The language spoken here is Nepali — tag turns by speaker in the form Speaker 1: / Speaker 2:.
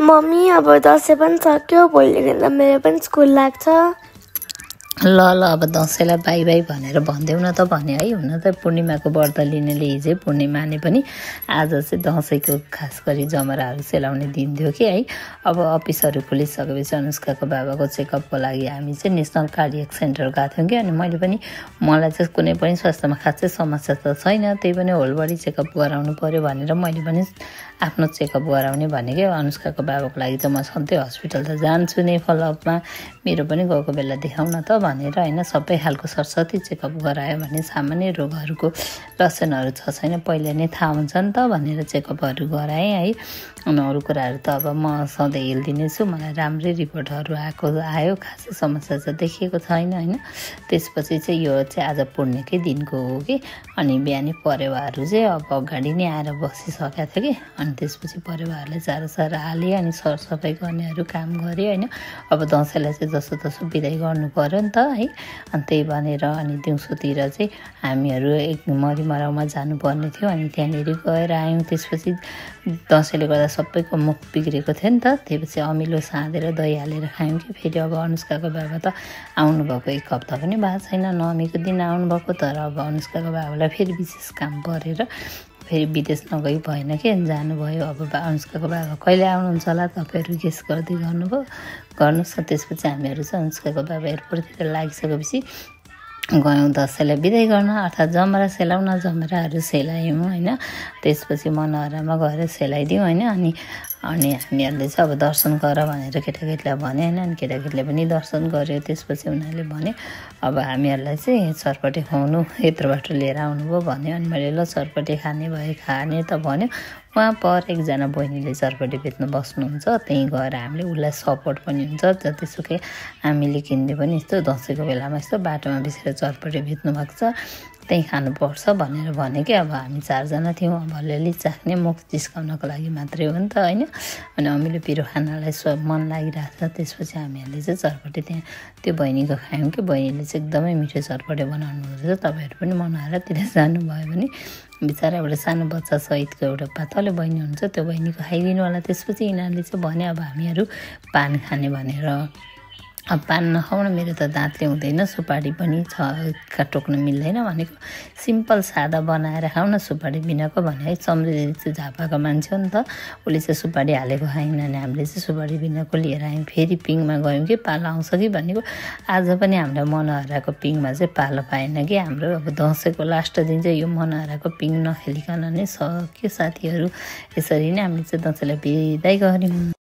Speaker 1: मम्मी अब दसैँ पनि सक्यो, भोलिदेखि त मेरो पनि स्कुल लाग्छ।
Speaker 2: ल अब दसैँलाई बाई बाई भनेर भन्देऊ न त भने है। हुन त पूर्णिमाको व्रत लिनेले हिजै पूर्णिमाले पनि आज चाहिँ दसैँको खास गरी जमराहरू सेलाउने दिन थियो कि है। अब अफिसहरू खुलिसकेपछि अनुष्काको बाबाको चेकअपको लागि हामी चाहिँ नेसनल कार्डियक सेन्टर गएको थियौँ कि। अनि मलाई चाहिँ कुनै पनि स्वास्थ्यमा खासै समस्या त छैन, त्यही पनि होल बडी चेकअप गराउनु पर्यो भनेर मैले पनि आफ्नो चेकअप गराउने भनेकै। अनुष्काको बाबाको लागि चाहिँ म सधैँ हस्पिटल त जान्छु नै फलोअपमा, मेरो पनि गएको बेला देखाउन त भनेर होइन। सबै खालको सरस्वती चेकअप गरायो भने सामान्य रोगहरूको लक्षणहरू छ छैन पहिला नै थाहा हुन्छ नि त भनेर चेकअपहरू गराएँ है। अनि अरू कुराहरू त अब म सधैँ हेरिदिने छु, मलाई राम्रै रिपोर्टहरू आयो, खासै समस्या चाहिँ देखिएको छैन होइन। त्यसपछि चाहिँ यो चाहिँ आज पूर्णिकै दिनको हो कि। अनि बिहानै परेवाहरू चाहिँ अब अगाडि नै आएर बसिसकेको थियो कि। अनि त्यसपछि परेवाहरूलाई चारो हालेँ, अनि सरसफाइ गर्नेहरू काम गरेँ होइन। अब दसैँलाई चाहिँ जसोतसो बिदाइ गर्नु पऱ्यो नि त है। अनि त्यही भनेर अनि दिउँसोतिर चाहिँ हामीहरू एक मरिमराउमा जानुपर्ने थियो, अनि त्यहाँनिर गएर आयौँ। त्यसपछि दसैँले गर्दा सबैको मुख बिग्रेको थियो नि त, त्यसपछि अमिलो साँधेर दही हालेर खायौँ कि। फेरि अब अनुष्काको बाबा त आउनुभएको 1 हप्ता पनि भएको छैन, नवमीको दिन आउनुभएको। तर अब अनुष्काको बाबालाई फेरि विशेष काम परेर फेरि विदेश नगई भएन कि, जानुभयो। अब अनुष्काको बाबा कहिले आउनुहुन्छ होला तपाईँहरू गेस गर्दै गर्नुहोस्। त्यसपछि हामीहरू चाहिँ अनुष्काको बाबा एयरपोर्टतिर लागिसकेपछि गयौँ दसैँलाई बिदाइ गर्न, अर्थात् जमरा सेलाउन। जमराहरू सेलायौँ होइन। त्यसपछि मनोहरामा गएर सेलाइदिउँ होइन। अनि हामीहरूले चाहिँ अब दर्शन गर भनेर केटाकेटीलाई भने होइन। अनि केटाकेटीले पनि दर्शन गऱ्यो। त्यसपछि उनीहरूले भने अब हामीहरूलाई चाहिँ चरपटे खुवाउनु यत्रो बाटो लिएर आउनुभयो भन्यो। अनि मैले ल चरपटे खाने त भन्यो। उहाँ पर एकजना बहिनीले चरपटे बेच्नु बस्नुहुन्छ, त्यहीँ गएर हामीले उसलाई सपोर्ट पनि हुन्छ। जतिसुकै हामीले किन्ने पनि यस्तो दसैँको बेलामा यस्तो बाटोमा बिसेर चरपटे बेच्नु भएको छ, त्यहीँ खानुपर्छ भनेर भने कि। अब हामी 4जना थियौँ, अब अलिअलि चाख्ने मुख जिस्काउनको लागि मात्रै हो नि त होइन। अनि अमिलो पिरो खानालाई मन लागिरहेको छ। त्यसपछि हामीहरूले चाहिँ चरपटे त्यहाँ त्यो बहिनीको खायौँ कि। बहिनीले चाहिँ एकदमै मिठो चरपटे बनाउनु हुँदैछ। तपाईँहरू पनि मनोहरातिर जानुभयो भने बिचरा एउटा सानो बच्चा सहितको एउटा पातलो बहिनी हुन्छ, त्यो बहिनीको खाइदिनु होला। त्यसपछि यिनीहरूले चाहिँ भने अब हामीहरू पान खाने भनेर। अब पान नखाउन, मेरो त दाँतले हुँदैन, सुपारी पनि टोक्न मिल्दैन भनेको। सिम्पल सादा बनाएर खाउँ न सुपारी बिनाको भने है। समृद्धि चाहिँ झापाको मान्छे हो नि त, उसले चाहिँ सुपारी हालेको खाएन। अनि हामीले चाहिँ सुपारी बिनाको लिएर आयौँ। फेरि पिङमा गयौँ कि पालो आउँछ कि भनेको। आज पनि हाम्रो मनोहराको पिङमा चाहिँ पालो पाएन कि। हाम्रो अब दसैँको लास्ट दिन चाहिँ यो मनोहराको पिङ नखेलिकन नै सक्यो साथीहरू। यसरी नै हामीले चाहिँ दसैँलाई बिदाइ गऱ्यौँ।